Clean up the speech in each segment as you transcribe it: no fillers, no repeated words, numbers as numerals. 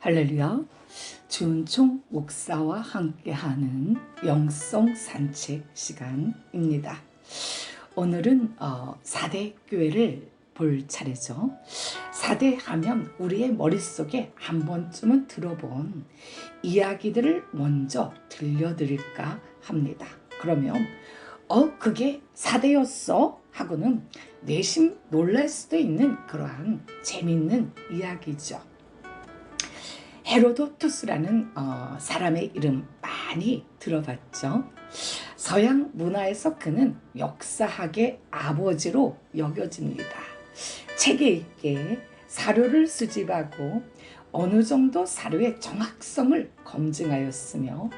할렐루야. 주은총 목사와 함께하는 영성 산책 시간입니다. 오늘은 4대 교회를 볼 차례죠. 4대 하면 우리의 머릿속에 한 번쯤은 들어본 이야기들을 먼저 들려드릴까 합니다. 그러면 그게 4대였어? 하고는 내심 놀랄 수도 있는 그러한 재미있는 이야기죠. 헤로도투스라는 사람의 이름 많이 들어봤죠. 서양 문화에서 그는 역사학의 아버지로 여겨집니다. 체계 있게 사료를 수집하고 어느 정도 사료의 정확성을 검증하였으며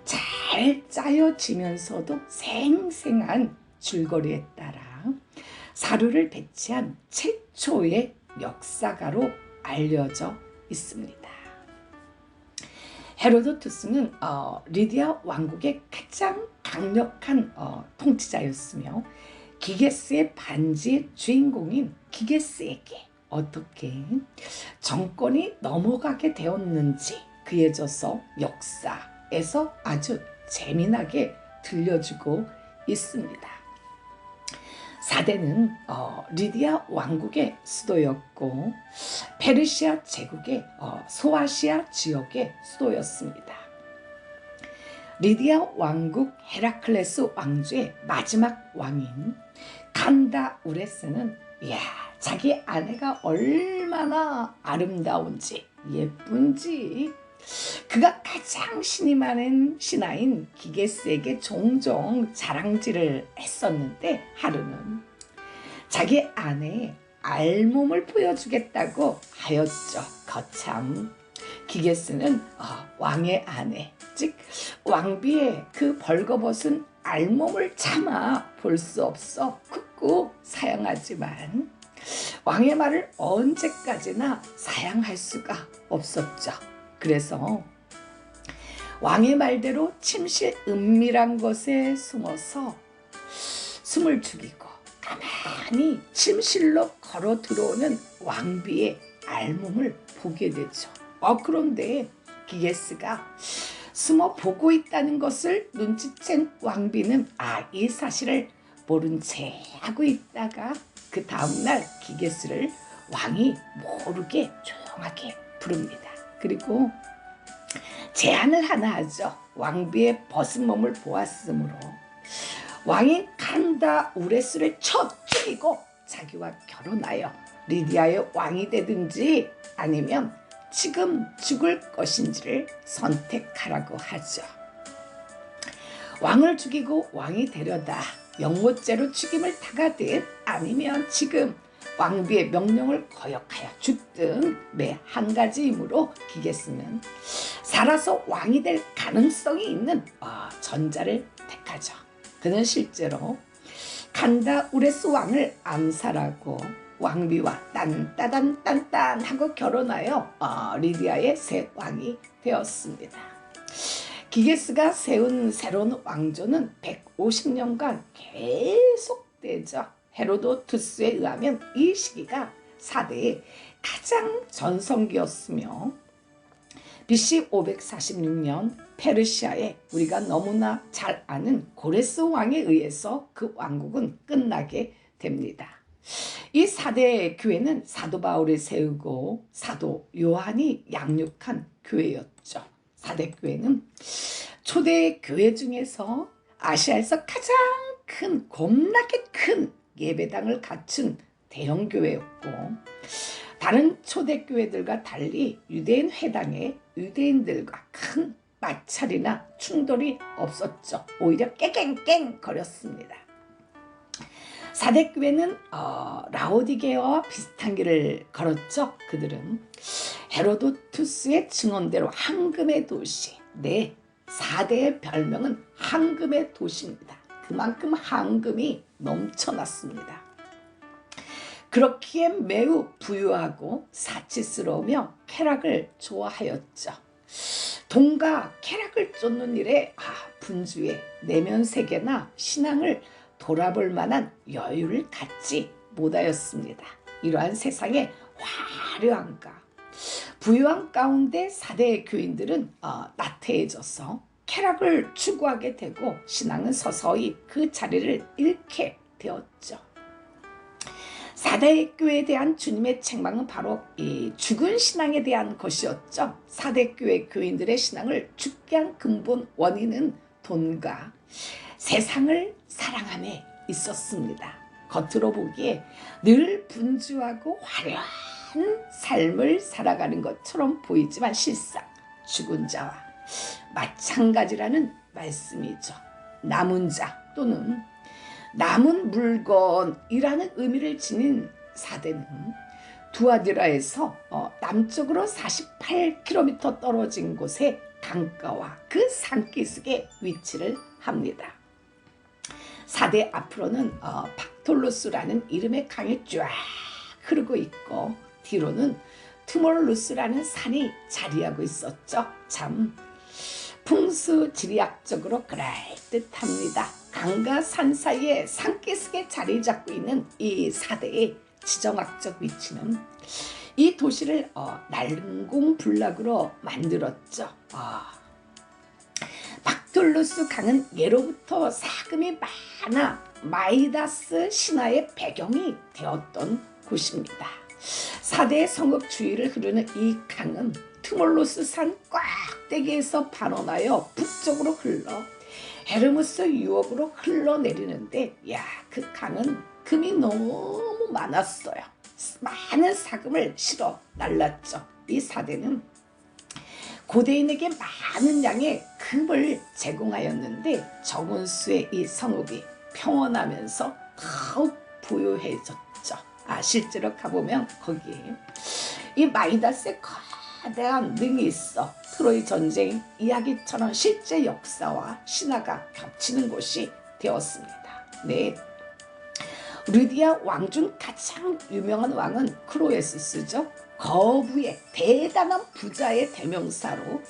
잘 짜여지면서도 생생한 줄거리에 따라 사료를 배치한 최초의 역사가로 알려져 있습니다. 헤로도투스는 리디아 왕국의 가장 강력한 통치자였으며 기게스의 반지의 주인공인 기게스에게 어떻게 정권이 넘어가게 되었는지 그해져서 역사에서 아주 재미나게 들려주고 있습니다. 4대는 리디아 왕국의 수도였고 페르시아 제국의 소아시아 지역의 수도였습니다. 리디아 왕국 헤라클레스 왕조의 마지막 왕인 칸다우레스는 자기 아내가 얼마나 아름다운지 예쁜지 그가 가장 신이 많은 신하인 기게스에게 종종 자랑질을 했었는데 하루는 자기 아내의 알몸을 보여주겠다고 하였죠. 거참 기게스는 왕의 아내 즉 왕비의 그 벌거벗은 알몸을 차마 볼 수 없어 굳고 사양하지만 왕의 말을 언제까지나 사양할 수가 없었죠. 그래서 왕의 말대로 침실 은밀한 곳에 숨어서 숨을 죽이고 가만히 침실로 걸어 들어오는 왕비의 알몸을 보게 되죠. 그런데 기게스가 숨어 보고 있다는 것을 눈치챈 왕비는 이 사실을 모른 채 하고 있다가 그 다음날 기게스를 왕이 모르게 조용하게 부릅니다. 그리고 제안을 하나 하죠. 왕비의 벗은 몸을 보았으므로 왕이 칸다우레스를 쳐 죽이고 자기와 결혼하여 리디아의 왕이 되든지 아니면 지금 죽을 것인지를 선택하라고 하죠. 왕을 죽이고 왕이 되려다 영모죄로 죽임을 당하든 아니면 지금 왕비의 명령을 거역하여 죽든 매 한 가지이므로 기게스는 살아서 왕이 될 가능성이 있는 전자를 택하죠. 그는 실제로 칸다우레스 왕을 암살하고 왕비와 딴따단딴딴 하고 결혼하여 리디아의 새 왕이 되었습니다. 기게스가 세운 새로운 왕조는 150년간 계속되죠. 헤로도투스에 의하면 이 시기가 4대의 가장 전성기였으며 BC 546년 페르시아의 우리가 너무나 잘 아는 고레스 왕에 의해서 그 왕국은 끝나게 됩니다. 이 4대 교회는 사도 바울이 세우고 사도 요한이 양육한 교회였죠. 4대 교회는 초대 교회 중에서 아시아에서 가장 큰 겁나게 큰 예배당을 갖춘 대형 교회였고 다른 초대교회들과 달리 유대인 회당에 유대인들과 큰 마찰이나 충돌이 없었죠. 오히려 깽깽깽 거렸습니다. 4대 교회는 라오디게아와 비슷한 길을 걸었죠. 그들은 헤로도투스의 증언대로 황금의 도시 4대의 별명은 황금의 도시입니다. 그만큼 황금이 넘쳐났습니다. 그렇기에 매우 부유하고 사치스러우며 쾌락을 좋아하였죠. 돈과 쾌락을 쫓는 일에 분주해 내면 세계나 신앙을 돌아볼 만한 여유를 갖지 못하였습니다. 이러한 세상의 화려함과 부유한 가운데 사대 교인들은 나태해져서 쾌락을 추구하게 되고 신앙은 서서히 그 자리를 잃게 되었죠. 사대 교회에 대한 주님의 책망은 바로 이 죽은 신앙에 대한 것이었죠. 사대 교회 교인들의 신앙을 죽게 한 근본 원인은 돈과 세상을 사랑함에 있었습니다. 겉으로 보기에 늘 분주하고 화려한 삶을 살아가는 것처럼 보이지만 실상 죽은 자와 마찬가지라는 말씀이죠. 남은 자 또는 남은 물건이라는 의미를 지닌 사대는 두아디라에서 남쪽으로 48km 떨어진 곳에 강가와 그 산기슭에 위치를 합니다. 사대 앞으로는 박톨로스라는 이름의 강이 쫙 흐르고 있고 뒤로는 투몰루스라는 산이 자리하고 있었죠. 참 풍수지리학적으로 그럴듯합니다. 강과 산 사이에 산기슭에 자리 잡고 있는 이 사대의 지정학적 위치는 이 도시를 난공불락으로 만들었죠. 박톨루스 강은 예로부터 사금이 많아 마이다스 신화의 배경이 되었던 곳입니다. 사대의 성읍 주위를 흐르는 이 강은 투몰로스 산 꽉대기에서 반원하여 북쪽으로 흘러 헤르무스 유역으로 흘러내리는데 그 강은 금이 너무 많았어요. 많은 사금을 실어 날랐죠. 이 사대는 고대인에게 많은 양의 금을 제공하였는데 적은 수의 이 성읍이 평온하면서 더욱 부유해졌죠. 실제로 가보면 거기에 이 마이다스의 거대한 능이 있어 트로이 전쟁 이야기처럼 실제 역사와 신화가 겹치는 곳이 되었습니다. 네, 리디아 왕 중 가장 유명한 왕은 크로에스스죠. 거부의 대단한 부자의 대명사로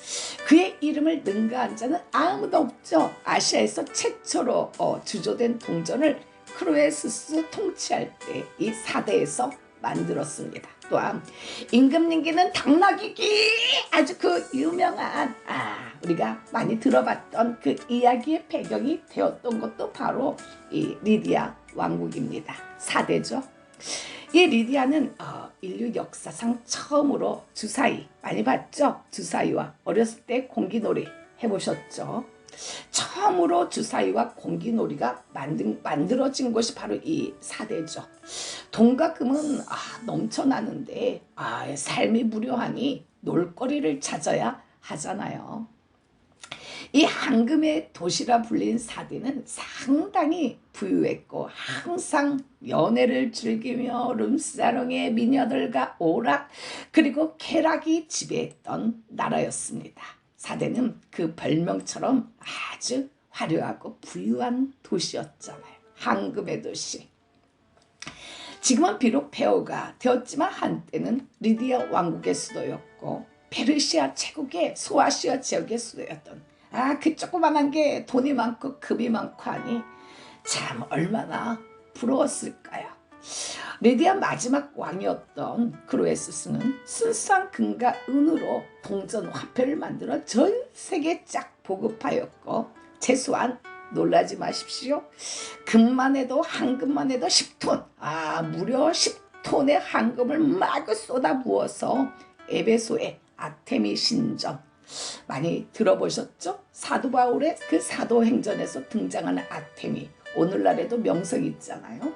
그의 이름을 능가한 자는 아무도 없죠. 아시아에서 최초로 주조된 동전을 크로에스스 통치할 때 이 사대에서 만들었습니다. 또한 임금님기는 당나귀기 아주 그 유명한 우리가 많이 들어봤던 그 이야기의 배경이 되었던 것도 바로 이 리디아 왕국입니다. 사대죠. 이 리디아는 인류 역사상 처음으로 주사위 많이 봤죠? 주사위와 어렸을 때 공기놀이 해보셨죠? 처음으로 주사위와 공기놀이가 만들어진 곳이 바로 이 사대죠. 돈과 금은 넘쳐나는데 삶이 무료하니 놀거리를 찾아야 하잖아요. 이 황금의 도시라 불린 사대는 상당히 부유했고 항상 연애를 즐기며 룸사롱의 미녀들과 오락 그리고 쾌락이 지배했던 나라였습니다. 사대는 그 별명처럼 아주 화려하고 부유한 도시였잖아요. 황금의 도시. 지금은 비록 폐허가 되었지만 한때는 리디아 왕국의 수도였고 페르시아 제국의 소아시아 지역의 수도였던 그 조그만한 게 돈이 많고 금이 많고 하니 참 얼마나 부러웠을까요. 리디아 마지막 왕이었던 크로에스스는 순수한 금과 은으로 동전 화폐를 만들어 전 세계에 쫙 보급하였고 최소한 놀라지 마십시오. 금만 해도 황금만 해도 10톤 무려 10톤의 황금을 마구 쏟아부어서 에베소의 아테미 신전 많이 들어보셨죠? 사도 바울의 그 사도행전에서 등장하는 아테미 오늘날에도 명성이 있잖아요.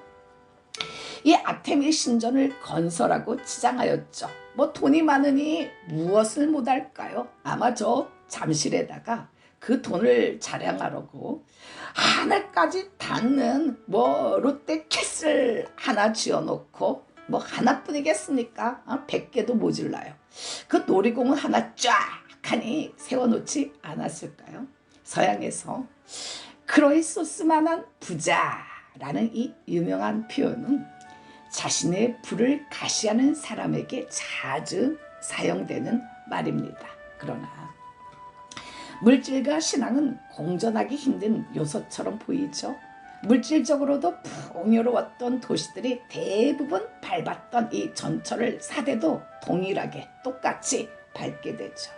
이 아테미 신전을 건설하고 치장하였죠. 돈이 많으니 무엇을 못할까요? 아마 저 잠실에다가 그 돈을 자랑하려고 하늘까지 닿는 롯데캐슬 하나 지어놓고 하나뿐이겠습니까? 100개도 모질라요. 그 놀이공원 하나 쫙 하니 세워놓지 않았을까요? 서양에서 크로이소스만한 부자라는 이 유명한 표현은 자신의 부를 가시하는 사람에게 자주 사용되는 말입니다. 그러나 물질과 신앙은 공존하기 힘든 요소처럼 보이죠. 물질적으로도 풍요로웠던 도시들이 대부분 밟았던 이 전철을 사대도 동일하게 똑같이 밟게 되죠.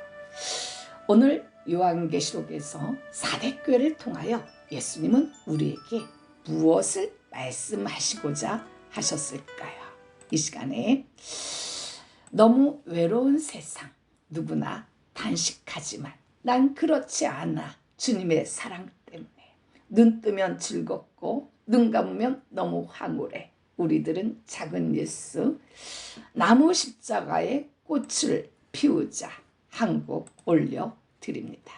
오늘 요한계시록에서 사대교회를 통하여 예수님은 우리에게 무엇을 말씀하시고자 하셨을까요? 이 시간에 너무 외로운 세상, 누구나 단식하지만 난 그렇지 않아. 주님의 사랑 때문에 눈 뜨면 즐겁고 눈 감으면 너무 황홀해. 우리들은 작은 예수 나무 십자가의 꽃을 피우자 한 곡 올려드립니다.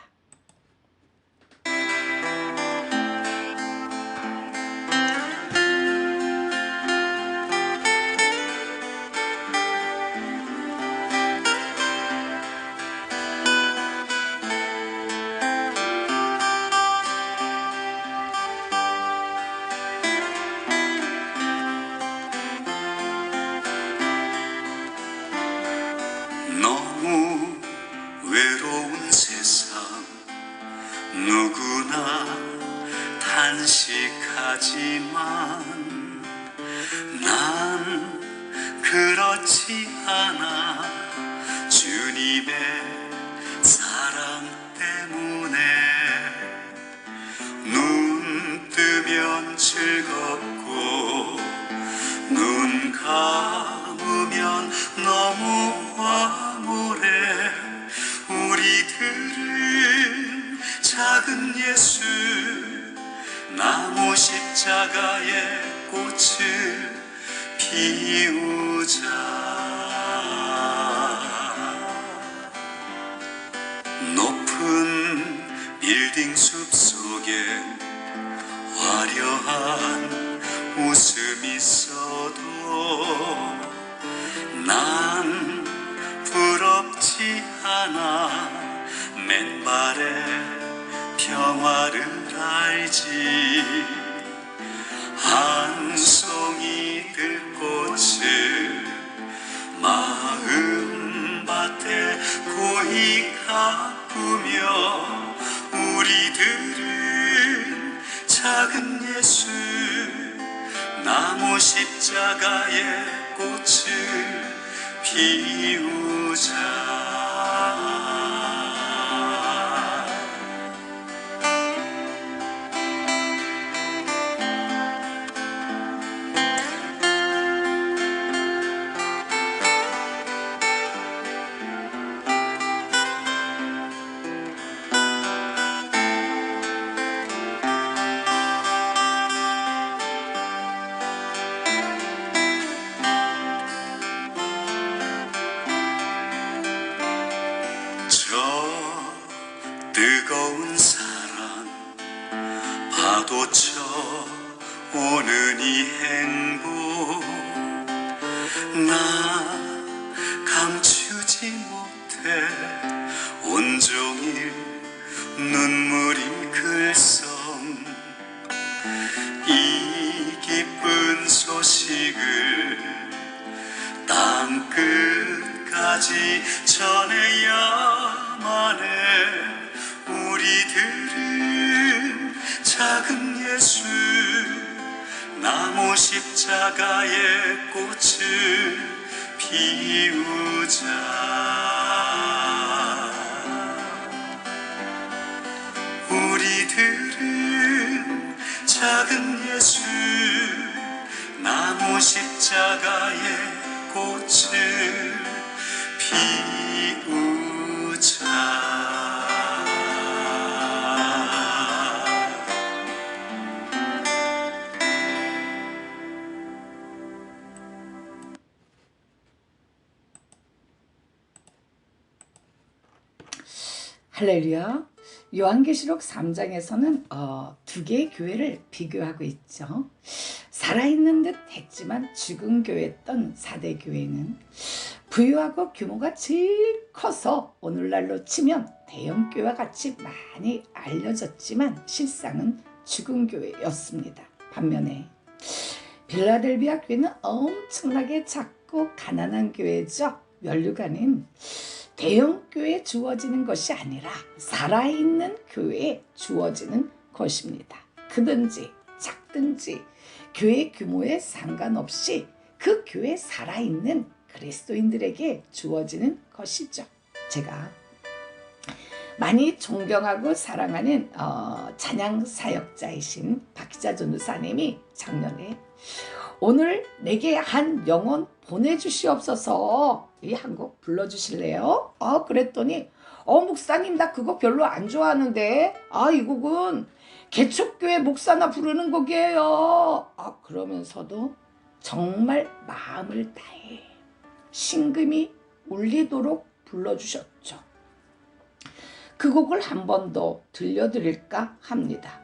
너무 외로운 세상 누구나 단식하지만 난 그렇지 않아. 주님의 사랑 때문에 눈 뜨면 즐겁고 눈 감으면 너무 황홀해. 우리들은 작은 예수 나무 십자가의 꽃을 피우자. 높은 빌딩 숲속에 화려한 웃음 있어도 난 부럽지 않아. 맨발의 평화를 알지. 한 송이 들꽃을 마음밭에 고이 가꾸며 우리들은 작은 예수 나무 십자가의 꽃을 피우자. 저 뜨거운 사랑 파도쳐 오는 이 행복 나 감추지 못해. 온종일 눈물인 글썽 이 기쁜 소식을 땅끝까지 전해야만 해. 우리들은 작은 예수 나무 십자가의 꽃을 피우자. 우리들은 작은 예수 나무 십자가의 꽃을 피우자. 할렐루야. 요한계시록 3장에서는 두 개의 교회를 비교하고 있죠. 살아있는 듯 했지만 죽은 교회였던 사대교회는 부유하고 규모가 제일 커서 오늘날로 치면 대형교회와 같이 많이 알려졌지만 실상은 죽은 교회였습니다. 반면에 빌라델비아 교회는 엄청나게 작고 가난한 교회죠. 면류관은 대형 교회에 주어지는 것이 아니라 살아있는 교회에 주어지는 것입니다. 크든지 작든지 교회 규모에 상관없이 그 교회에 살아있는 그리스도인들에게 주어지는 것이죠. 제가 많이 존경하고 사랑하는 찬양 사역자이신 박희자 전도사님이 작년에 오늘 내게 한 영혼 보내주시옵소서 이 한 곡 불러주실래요? 그랬더니 목사님 나 그거 별로 안 좋아하는데 이 곡은 개척교회 목사나 부르는 곡이에요. 그러면서도 정말 마음을 다해 심금이 울리도록 불러주셨죠. 그 곡을 한 번 더 들려드릴까 합니다.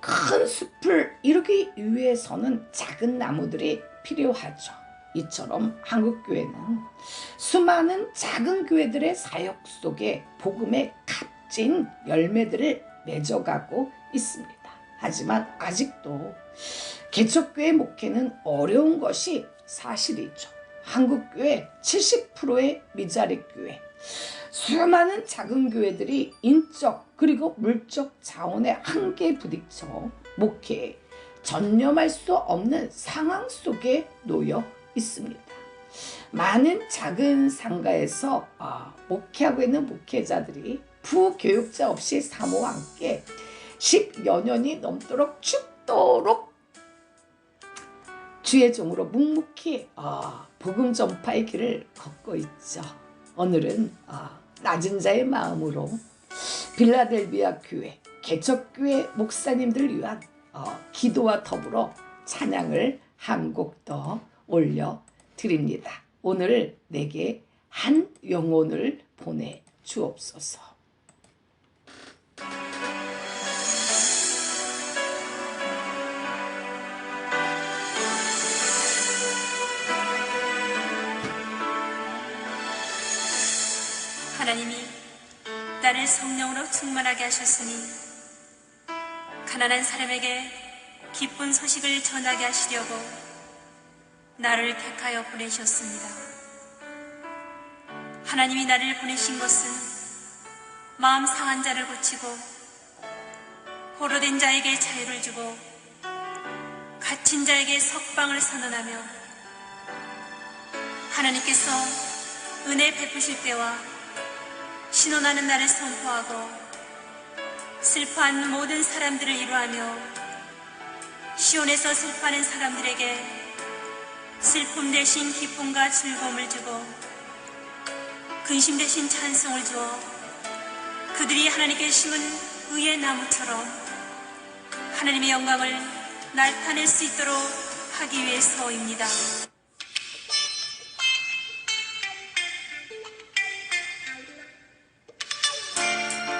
큰 숲을 이루기 위해서는 작은 나무들이 필요하죠. 이처럼 한국교회는 수많은 작은 교회들의 사역 속에 복음의 값진 열매들을 맺어가고 있습니다. 하지만 아직도 개척교회 목회는 어려운 것이 사실이죠. 한국교회 70%의 미자립 교회, 수많은 작은 교회들이 인적 그리고 물적 자원의 한계에 부딪혀 목회에 전념할 수 없는 상황 속에 놓여 있습니다. 많은 작은 상가에서 목회하고 있는 목회자들이 부교육자 없이 사모와 함께 10여 년이 넘도록 죽도록 주의 종으로 묵묵히 복음 전파의 길을 걷고 있죠. 오늘은 낮은 자의 마음으로 빌라델비아 교회 개척교회 목사님들을 위한 기도와 더불어 찬양을 한 곡 더 올려드립니다. 오늘 내게 한 영혼을 보내주옵소서. 하나님이 나를 성령으로 충만하게 하셨으니 가난한 사람에게 기쁜 소식을 전하게 하시려고 나를 택하여 보내셨습니다. 하나님이 나를 보내신 것은 마음 상한 자를 고치고 포로된 자에게 자유를 주고 갇힌 자에게 석방을 선언하며 하나님께서 은혜 베푸실 때와 신원하는 날을 선포하고 슬퍼하는 모든 사람들을 위로하며 시온에서 슬퍼하는 사람들에게 슬픔 대신 기쁨과 즐거움을 주고 근심 대신 찬송을 주어 그들이 하나님께 심은 의의 나무처럼 하나님의 영광을 나타낼 수 있도록 하기 위해서입니다.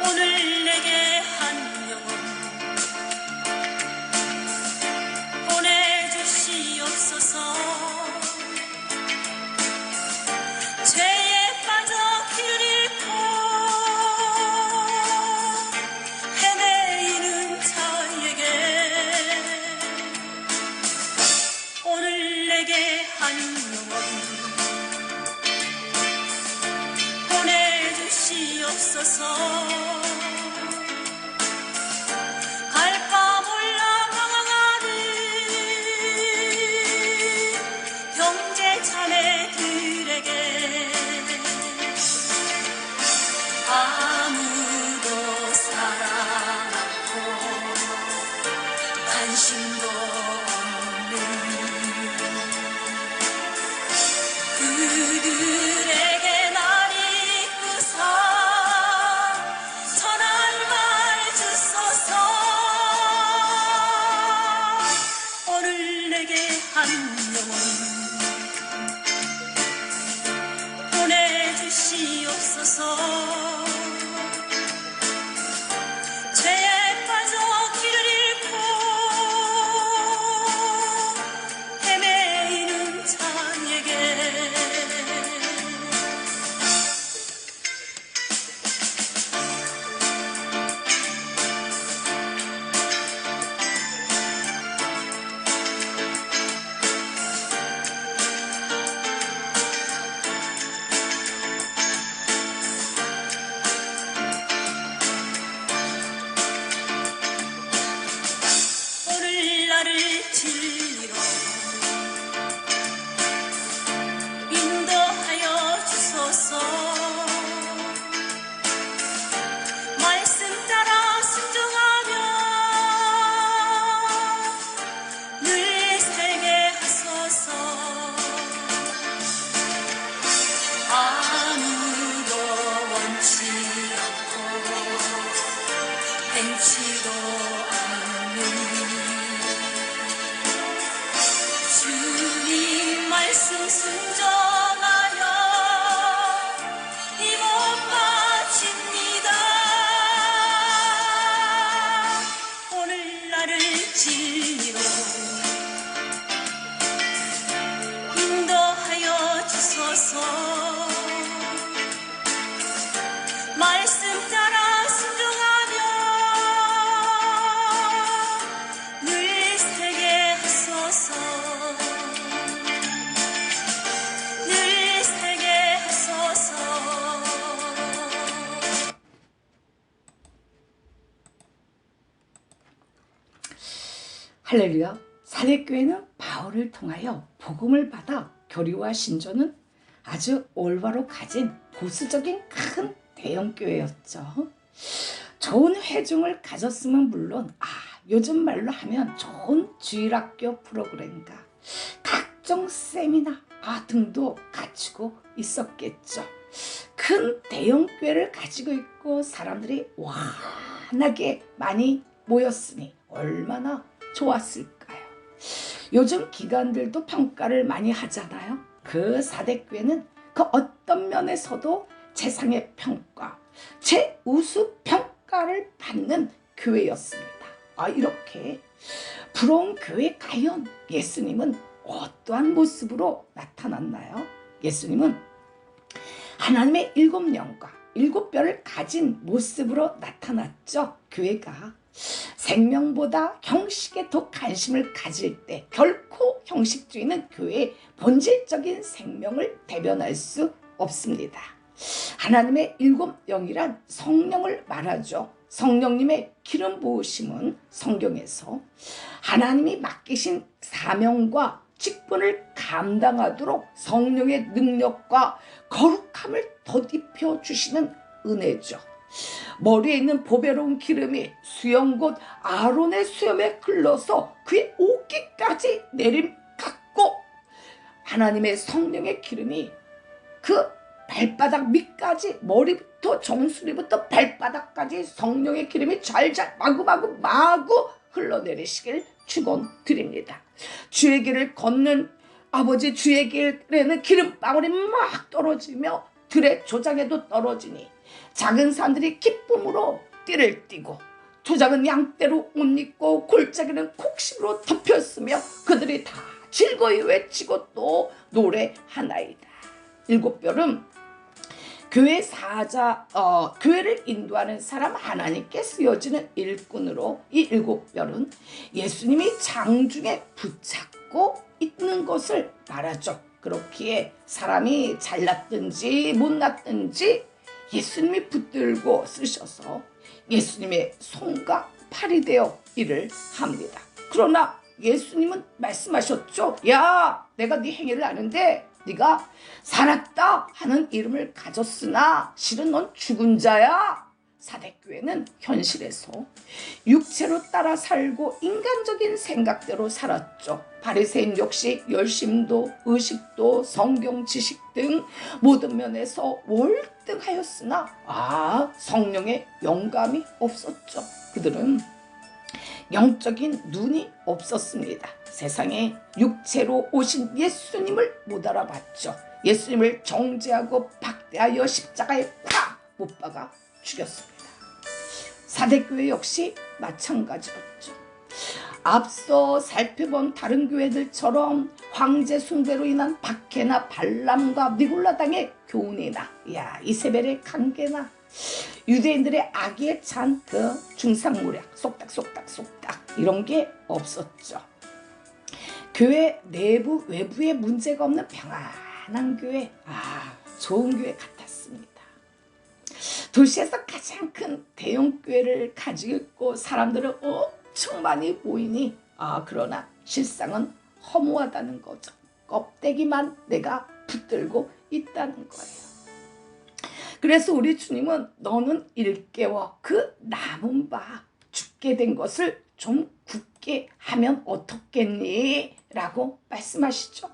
오늘 내게 한 영혼 보내주시옵소서. 죄에 빠져 길을 잃고 헤매이는 자에게 오늘 내게 한 영혼 보내주시옵소서. 갈까 몰라 방황하는 형제 자매들에게 아무도 사랑 않고 관심도 없는 그들에게 날 이끄사 선한 말 주소서. 오늘 내게 한 영혼 보내주시옵소서. 죄에 빠져 길을 잃고 헤매이는 자에게 변치 않고 변치도 않는 주님 말씀 순종하여 이 몸 바칩니다. 오늘 나를 진리로 인도하여 주소서. 말씀 따라 순종하며 늘 살게 하소서. 늘 살게 하소서. 할렐루야. 사대교회는 바울을 통하여 복음을 받아 교리와 신조는 아주 올바로 가진 보수적인 큰 대형교회였죠. 좋은 회중을 가졌으면 물론 요즘 말로 하면 좋은 주일학교 프로그램과 각종 세미나 등도 갖추고 있었겠죠. 큰 대형교회를 가지고 있고 사람들이 환하게 많이 모였으니 얼마나 좋았을까요? 요즘 기관들도 평가를 많이 하잖아요. 그 사대교회는 그 어떤 면에서도 최상의 평가, 최우수 평가를 받는 교회였습니다. 이렇게 부러운 교회 과연 예수님은 어떠한 모습으로 나타났나요? 예수님은 하나님의 7영과 7뼈를 가진 모습으로 나타났죠. 교회가 생명보다 형식에 더 관심을 가질 때 결코 형식주의는 교회의 본질적인 생명을 대변할 수 없습니다. 하나님의 7영이란 성령을 말하죠. 성령님의 기름 부으심은 성경에서 하나님이 맡기신 사명과 직분을 감당하도록 성령의 능력과 거룩함을 덧입혀 주시는 은혜죠. 머리에 있는 보배로운 기름이 수염 곧 아론의 수염에 흘러서 그의 옷깃까지 내림 같고 하나님의 성령의 기름이 그 발바닥 밑까지 머리부터 정수리부터 발바닥까지 성령의 기름이 잘잘 마구 흘러내리시길 축원드립니다. 주의 길을 걷는 아버지, 주의 길에는 기름방울이 막 떨어지며 들의 조장에도 떨어지니 작은 산들이 기쁨으로 띠를 띠고 조장은 양떼로 옷 입고 골짜기는 곡식으로 덮였으며 그들이 다 즐거이 외치고 또 노래하나이다. 7별은 교회 교회를 인도하는 사람, 하나님께 쓰여지는 일꾼으로 이 7별은 예수님이 장중에 붙잡고 있는 것을 말하죠. 그렇기에 사람이 잘났든지 못났든지 예수님이 붙들고 쓰셔서 예수님의 손과 팔이 되어 일을 합니다. 그러나 예수님은 말씀하셨죠. 야, 내가 네 행위를 아는데 네가 살았다 하는 이름을 가졌으나 실은 넌 죽은 자야. 사대교회는 현실에서 육체로 따라 살고 인간적인 생각대로 살았죠. 바리새인 역시 열심도 의식도 성경 지식 등 모든 면에서 월등하였으나 성령의 영감이 없었죠. 그들은 영적인 눈이 없었습니다. 세상에 육체로 오신 예수님을 못 알아봤죠. 예수님을 정죄하고 박대하여 십자가에 팍 못 박아 죽였습니다. 사대교회 역시 마찬가지였죠. 앞서 살펴본 다른 교회들처럼 황제 숭배로 인한 박해나 발람과 니골라당의 교훈이나 이세벨의 강계나 유대인들의 악에 찬 그 중상모략 쏙닥 이런 게 없었죠. 교회 내부 외부에 문제가 없는 평안한 교회, 좋은 교회 같았습니다. 도시에서 가장 큰 대형 교회를 가지고 있고 사람들은 엄청 많이 보이니 그러나 실상은 허무하다는 거죠. 껍데기만 내가 붙들고 있다는 거예요. 그래서 우리 주님은 너는 일깨워 그 남은 바 죽게 된 것을 좀 굳게 하면 어떻겠니? 라고 말씀하시죠.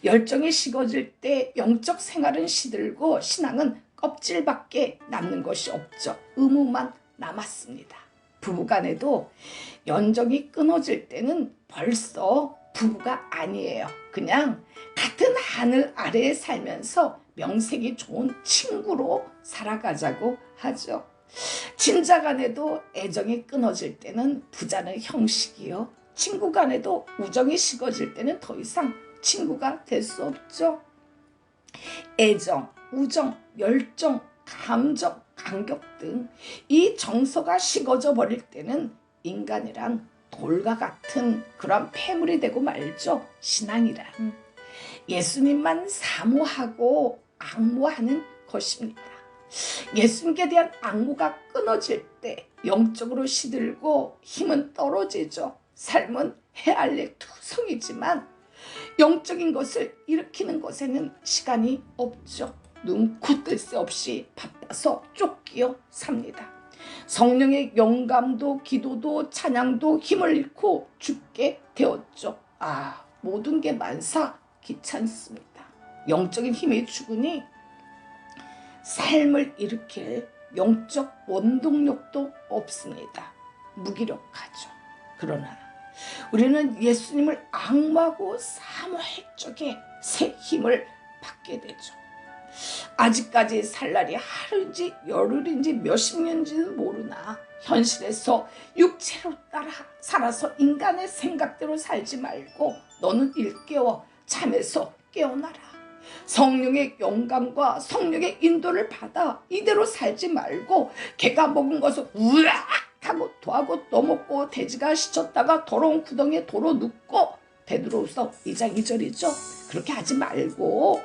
열정이 식어질 때 영적 생활은 시들고 신앙은 껍질밖에 남는 것이 없죠. 의무만 남았습니다. 부부간에도 연정이 끊어질 때는 벌써 부부가 아니에요. 그냥 같은 하늘 아래에 살면서 명색이 좋은 친구로 살아가자고 하죠. 친자간에도 애정이 끊어질 때는 부자는 형식이요. 친구간에도 우정이 식어질 때는 더 이상 친구가 될 수 없죠. 애정, 우정, 열정, 감정, 간격 등 이 정서가 식어져 버릴 때는 인간이란 돌과 같은 그런 폐물이 되고 말죠. 신앙이란 예수님만 사모하고 앙모하는 것입니다. 예수님께 대한 앙모가 끊어질 때 영적으로 시들고 힘은 떨어지죠. 삶은 헤알릴 투성이지만 영적인 것을 일으키는 것에는 시간이 없죠. 눈코 뜰 새 없이 바빠서 쫓기어 삽니다. 성령의 영감도 기도도 찬양도 힘을 잃고 죽게 되었죠. 모든 게 만사 귀찮습니다. 영적인 힘이 죽으니 삶을 일으킬 영적 원동력도 없습니다. 무기력하죠. 그러나 우리는 예수님을 앙모하고 사모할 적에 새 힘을 받게 되죠. 아직까지 살 날이 하루인지 열흘인지 몇십 년인지는 모르나 현실에서 육체로 따라 살아서 인간의 생각대로 살지 말고 너는 일깨워 잠에서 깨어나라. 성령의 영감과 성령의 인도를 받아 이대로 살지 말고 개가 먹은 것을 우악 하고 토하고 떠먹고 돼지가 씻었다가 더러운 구덩이에 도로 눕고 베드로후서 2장 2절이죠. 그렇게 하지 말고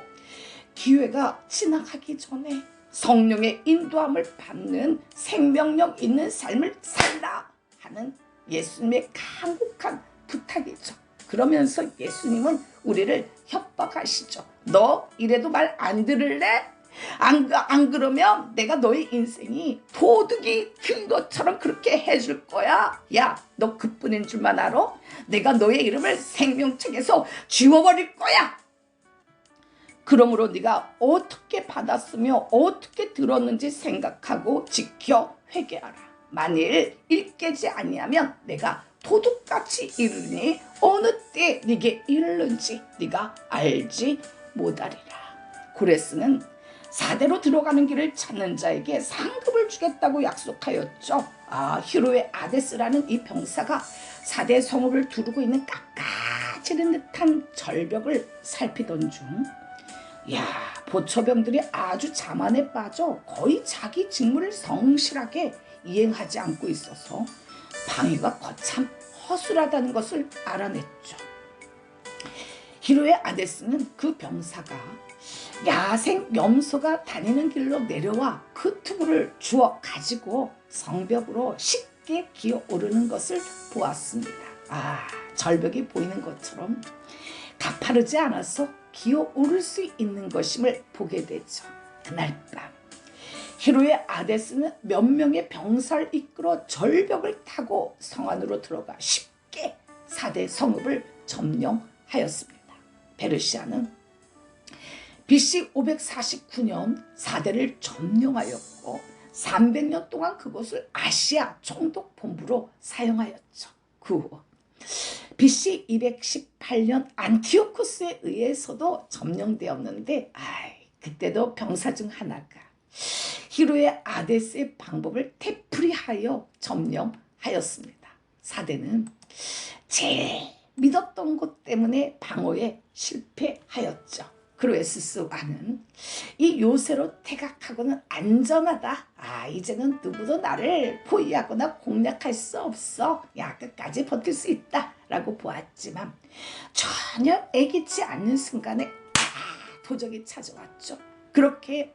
기회가 지나가기 전에 성령의 인도함을 받는 생명력 있는 삶을 살라 하는 예수님의 간곡한 부탁이죠. 그러면서 예수님은 우리를 협박하시죠. 너 이래도 말 안 들을래? 안 그러면 내가 너의 인생이 도둑이 든 것처럼 그렇게 해줄 거야. 야, 너 그뿐인 줄만 알아? 내가 너의 이름을 생명책에서 지워버릴 거야. 그러므로 네가 어떻게 받았으며 어떻게 들었는지 생각하고 지켜 회개하라. 만일 일깨지 아니하면 내가 도둑같이 이르니 어느 때 네게 이르는지 네가 알지 못하리라. 고레스는 사대로 들어가는 길을 찾는 자에게 상급을 주겠다고 약속하였죠. 히로의 아데스라는 이 병사가 사대 성읍을 두르고 있는 깎아지른 듯한 절벽을 살피던 중 보초병들이 아주 자만에 빠져 거의 자기 직무를 성실하게 이행하지 않고 있어서 방위가 거참 허술하다는 것을 알아냈죠. 히로의 아데스는 그 병사가 야생 염소가 다니는 길로 내려와 그 투구를 주워 가지고 성벽으로 쉽게 기어오르는 것을 보았습니다. 절벽이 보이는 것처럼 가파르지 않아서 기어오를 수 있는 것임을 보게 되죠. 그날 밤 히로의 아데스는 몇 명의 병사를 이끌어 절벽을 타고 성 안으로 들어가 쉽게 사대 성읍을 점령하였습니다. 페르시아는 BC 549년 사대를 점령하였고 300년 동안 그곳을 아시아 총독 본부로 사용하였죠. 그 후 BC 218년 안티오코스에 의해서도 점령되었는데 그때도 병사 중 하나가 히로의 아데스의 방법을 되풀이하여 점령하였습니다. 사대는 제일 믿었던 것 때문에 방어에 실패하였죠. 크로에스스 왕은 이 요새로 태각하고는 안전하다. 이제는 누구도 나를 포위하거나 공략할 수 없어. 끝까지 버틸 수 있다 라고 보았지만 전혀 애기치 않는 순간에 도적이 찾아왔죠. 그렇게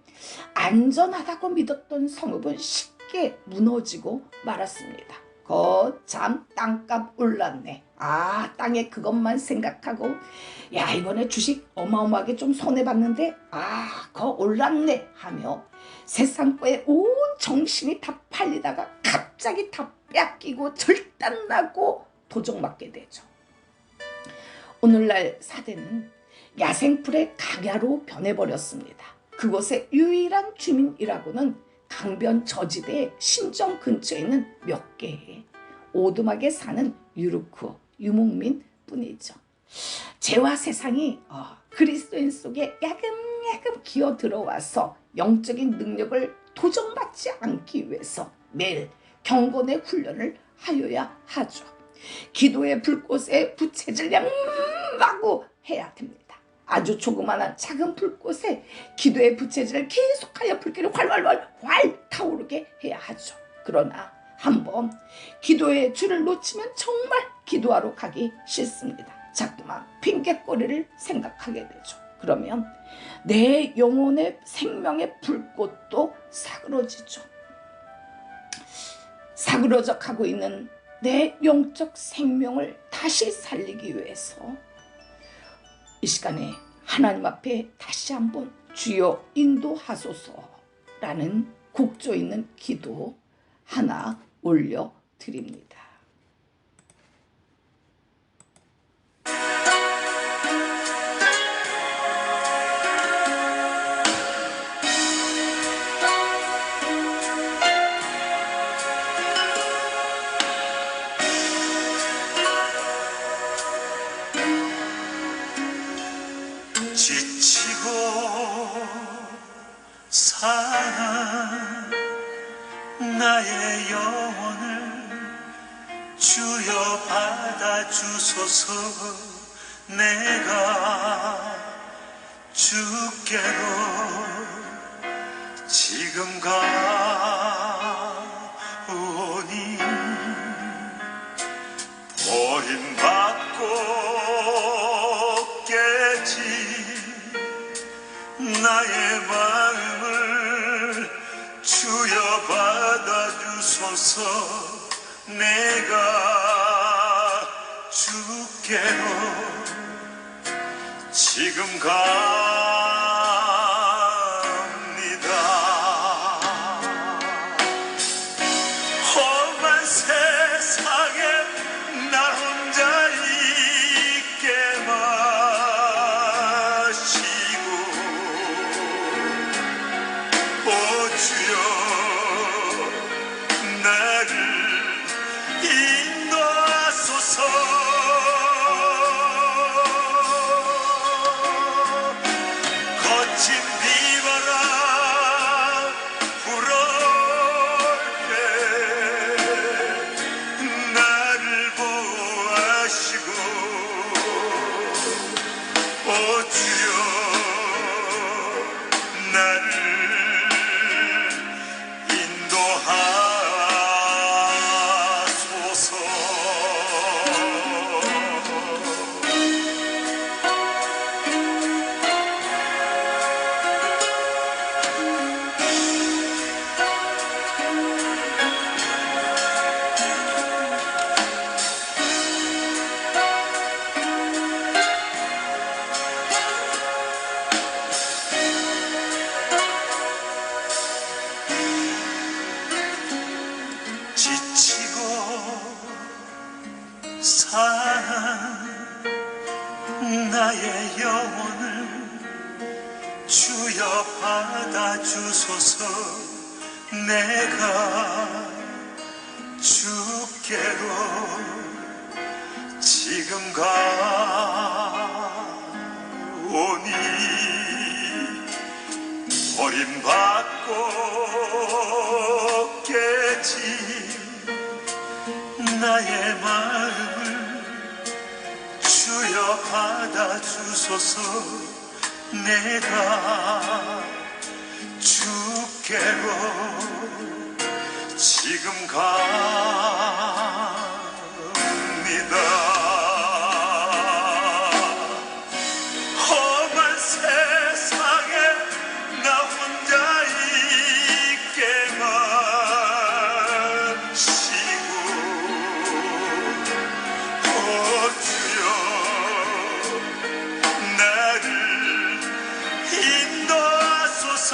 안전하다고 믿었던 성읍은 쉽게 무너지고 말았습니다. 거참 땅값 올랐네. 땅에 그것만 생각하고 이번에 주식 어마어마하게 좀 손해봤는데 거 올랐네 하며 세상 거에 온 정신이 다 팔리다가 갑자기 다 뺏기고 절단나고 도적맞게 되죠. 오늘날 사대는 야생풀의 강야로 변해버렸습니다. 그곳의 유일한 주민이라고는 강변 저지대 신정 근처에 있는 몇 개의 오두막에 사는 유르크 유목민 뿐이죠. 죄와 세상이 그리스도인 속에 야금야금 기어 들어와서 영적인 능력을 도전받지 않기 위해서 매일 경건의 훈련을 하여야 하죠. 기도의 불꽃에 부채질 마구 해야 됩니다. 아주 조그마한 작은 불꽃에 기도의 부채질을 계속하여 불길을 활 타오르게 해야 하죠. 그러나 한번 기도의 줄을 놓치면 정말 기도하러 가기 싫습니다. 자꾸만 핑계거리를 생각하게 되죠. 그러면 내 영혼의 생명의 불꽃도 사그러지죠. 사그러져 가고 있는 내 영적 생명을 다시 살리기 위해서 이 시간에 하나님 앞에 다시 한번 주여 인도하소서라는 곡조 있는 기도 하나 올려드립니다. 지치고 상한 나의 영혼을 주여 받아주소서. 내가 주께로 지금 가오니 버림받고 깨진 나의 마음을 주여 받아주소서. 내가 주께로 지금 갑니다. 험한 세상에 나 혼자 있게 마시고 오 주여 나를 인도하소서. 거친 비바람 불어올 때 나를 보호하시고 오 주여 나를 인도하소서. 지치고 상한 나의 영혼을 주여 받아주소서. 내가 주께로 지금 가오니 버림받고 깨진 나의 마음을 주여 받아주소서. 내가 주께로 지금 갑니다. 험한 세상에 나 혼자 있게 마시고 오 주여 나를 인도하소서.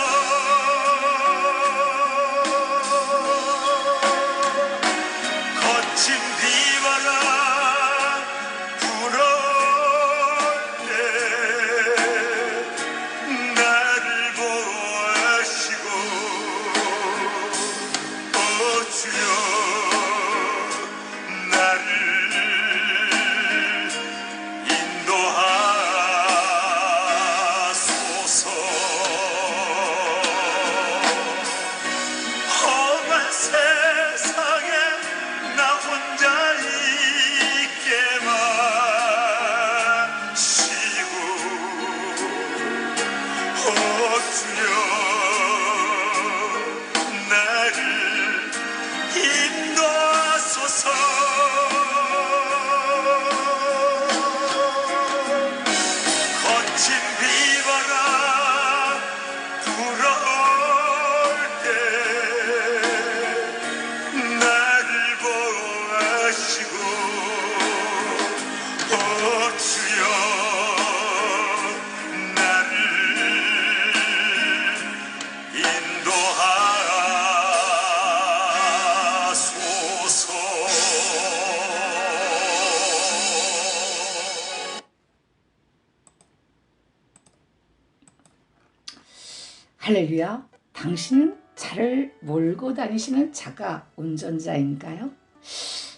할렐루야. 당신은 차를 몰고 다니시는 차가 운전자인가요?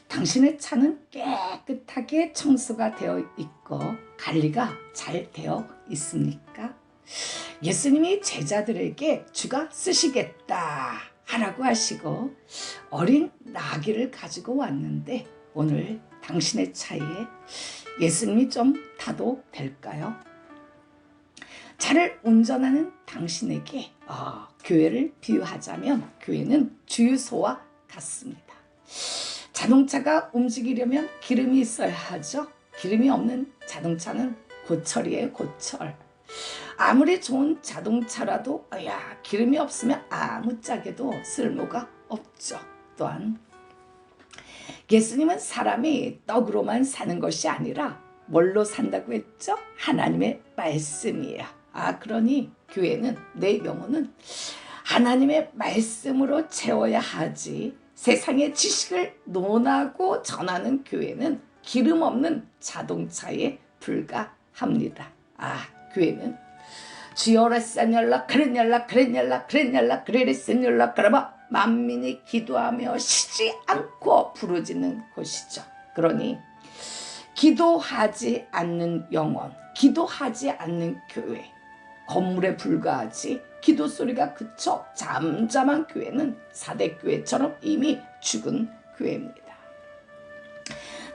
당신의 차는 깨끗하게 청소가 되어 있고 관리가 잘 되어 있습니까? 예수님이 제자들에게 주가 쓰시겠다 하라고 하시고 어린 나귀를 가지고 왔는데 오늘 당신의 차에 예수님이 좀 타도 될까요? 차를 운전하는 당신에게 교회를 비유하자면 교회는 주유소와 같습니다. 자동차가 움직이려면 기름이 있어야 하죠. 기름이 없는 자동차는 고철이에요, 고철. 아무리 좋은 자동차라도 기름이 없으면 아무짝에도 쓸모가 없죠. 또한 예수님은 사람이 떡으로만 사는 것이 아니라 뭘로 산다고 했죠? 하나님의 말씀이에요. 그러니 교회는, 내 영혼은 하나님의 말씀으로 채워야 하지, 세상의 지식을 논하고 전하는 교회는 기름 없는 자동차에 불과합니다. 교회는 주여라 세뇨라 그랬냐라 그랬냐라 그랬냐라 그랬냐라 그러면 만민이 기도하며 쉬지 않고 부르짖는 곳이죠. 그러니 기도하지 않는 영혼, 기도하지 않는 교회, 건물에 불과하지 기도 소리가 그쳐 잠잠한 교회는 사대교회처럼 이미 죽은 교회입니다.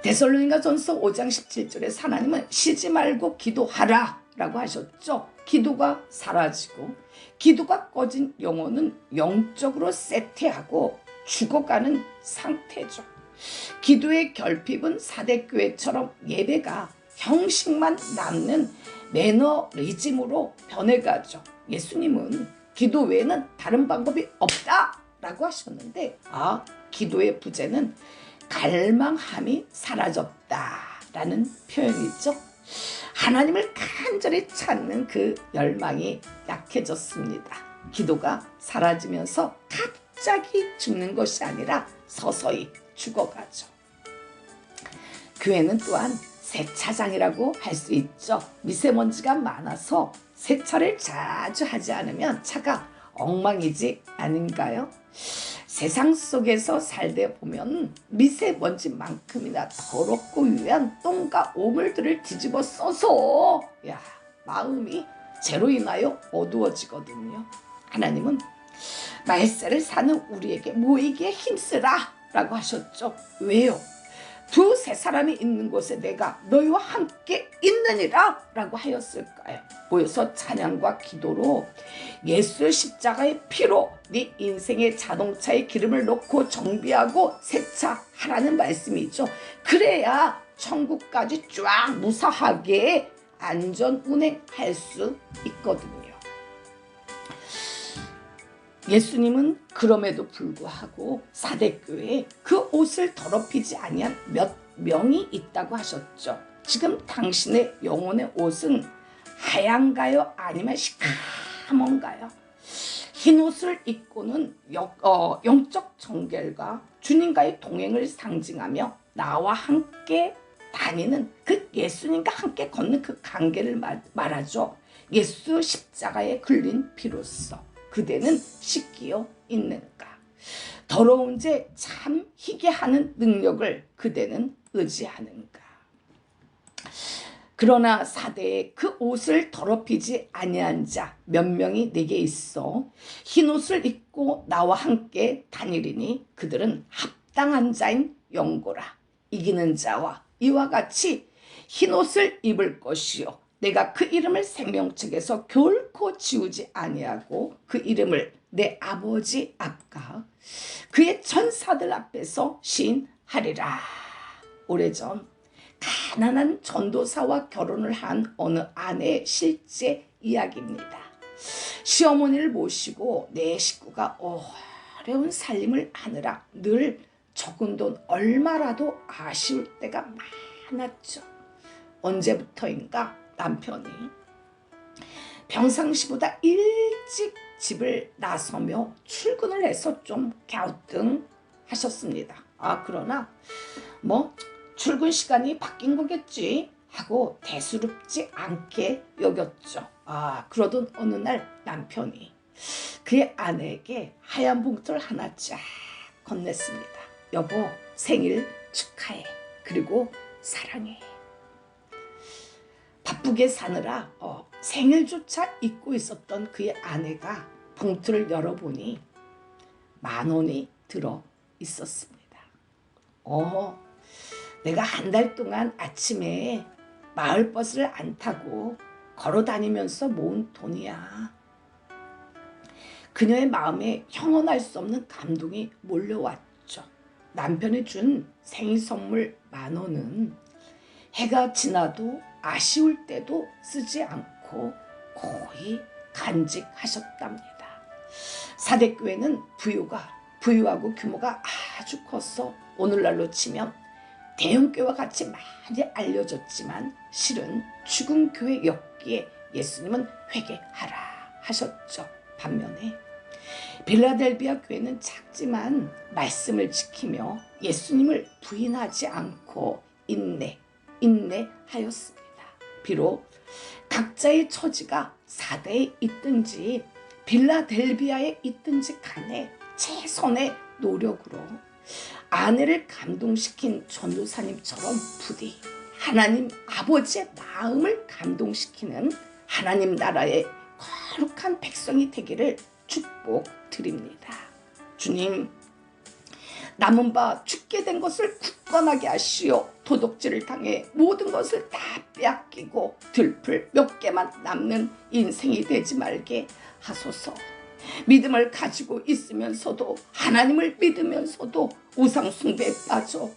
데살로니가전서 5장 17절에 하나님은 쉬지 말고 기도하라 라고 하셨죠. 기도가 사라지고 기도가 꺼진 영혼은 영적으로 쇠퇴하고 죽어가는 상태죠. 기도의 결핍은 사대교회처럼 예배가 형식만 남는 매너리즘으로 변해가죠. 예수님은 기도 외에는 다른 방법이 없다라고 하셨는데 기도의 부재는 갈망함이 사라졌다라는 표현이죠. 하나님을 간절히 찾는 그 열망이 약해졌습니다. 기도가 사라지면서 갑자기 죽는 것이 아니라 서서히 죽어가죠. 교회는 또한 세차장이라고 할 수 있죠. 미세먼지가 많아서 세차를 자주 하지 않으면 차가 엉망이지 않은가요? 세상 속에서 살다 보면 미세먼지만큼이나 더럽고 유해한 똥과 오물들을 뒤집어 써서 마음이 죄로 인하여 어두워지거든요. 하나님은 말세를 사는 우리에게 모이기에 힘쓰라 라고 하셨죠. 왜요? 두세 사람이 있는 곳에 내가 너희와 함께 있느니라 라고 하였을까요? 모여서 찬양과 기도로 예수 십자가의 피로 네 인생의 자동차에 기름을 넣고 정비하고 세차하라는 말씀이죠. 그래야 천국까지 쫙 무사하게 안전 운행할 수 있거든요. 예수님은 그럼에도 불구하고 사대교회에 그 옷을 더럽히지 아니한 몇 명이 있다고 하셨죠. 지금 당신의 영혼의 옷은 하얀가요? 아니면 시커먼가요? 흰 옷을 입고는 영적 정결과 주님과의 동행을 상징하며 나와 함께 다니는 그 예수님과 함께 걷는 그 관계를 말하죠. 예수 십자가에 흘린 피로써 그대는 씻기어 있는가? 더러운 죄 참 희게 하는 능력을 그대는 의지하는가? 그러나 사대에 그 옷을 더럽히지 아니한 자 몇 명이 내게 있어 흰 옷을 입고 나와 함께 다니리니 그들은 합당한 자인 영고라. 이기는 자와 이와 같이 흰 옷을 입을 것이요 내가 그 이름을 생명책에서 결코 지우지 아니하고 그 이름을 내 아버지 앞과 그의 천사들 앞에서 시인하리라. 오래전 가난한 전도사와 결혼을 한 어느 아내의 실제 이야기입니다. 시어머니를 모시고 내 식구가 어려운 살림을 하느라 늘 적은 돈 얼마라도 아쉬울 때가 많았죠. 언제부터인가 남편이 평상시보다 일찍 집을 나서며 출근을 해서 좀 갸우뚱하셨습니다. 그러나 출근 시간이 바뀐 거겠지 하고 대수롭지 않게 여겼죠. 그러던 어느 날 남편이 그의 아내에게 하얀 봉투를 하나 쫙 건넸습니다. 여보, 생일 축하해. 그리고 사랑해. 바쁘게 사느라 생일조차 잊고 있었던 그의 아내가 봉투를 열어보니 10,000원이 들어 있었습니다. 내가 한 달 동안 아침에 마을버스를 안 타고 걸어 다니면서 모은 돈이야. 그녀의 마음에 형언할 수 없는 감동이 몰려왔죠. 남편이 준 생일 선물 10,000원은 해가 지나도 아쉬울 때도 쓰지 않고 거의 간직하셨답니다. 사대교회는 부유하고 규모가 아주 커서 오늘날로 치면 대형교회와 같이 많이 알려졌지만 실은 죽은 교회였기에 예수님은 회개하라 하셨죠. 반면에 빌라델비아 교회는 작지만 말씀을 지키며 예수님을 부인하지 않고 인내하였습니다. 비록 각자의 처지가 사대에 있든지 빌라델비아에 있든지 간에 최선의 노력으로 아내를 감동시킨 전도사님처럼 부디 하나님 아버지의 마음을 감동시키는 하나님 나라의 거룩한 백성이 되기를 축복드립니다. 주님, 남은 바 죽게 된 것을 굳건하게 하시오. 도둑질을 당해 모든 것을 다 빼앗기고 들풀 몇 개만 남는 인생이 되지 말게 하소서. 믿음을 가지고 있으면서도 하나님을 믿으면서도 우상 숭배에 빠져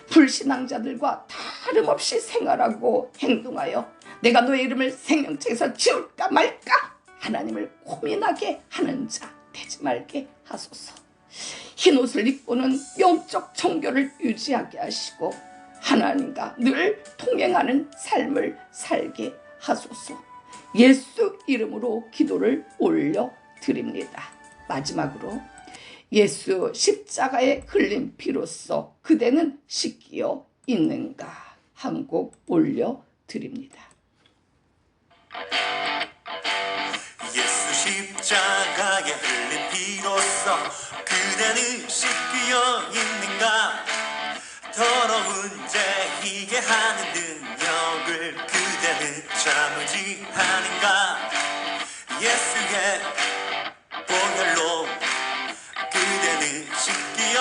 불신앙자들과 다름없이 생활하고 행동하여 내가 너의 이름을 생명책에서 지울까 말까 하나님을 고민하게 하는 자 되지 말게 하소서. 흰옷을 입고는 영적 정결을 유지하게 하시고 하나님과 늘 동행하는 삶을 살게 하소서. 예수 이름으로 기도를 올려드립니다. 마지막으로 예수 십자가에 흘린 피로써 그대는 씻기어 있는가 한 곡 올려드립니다. 예수 십자가에 흘린 피로써 그대는 씻기어 있는가. 더러운 죄이게 하는 능력을 그대는 참으지 않은가. 예수의 보혈로 그대는 씻기어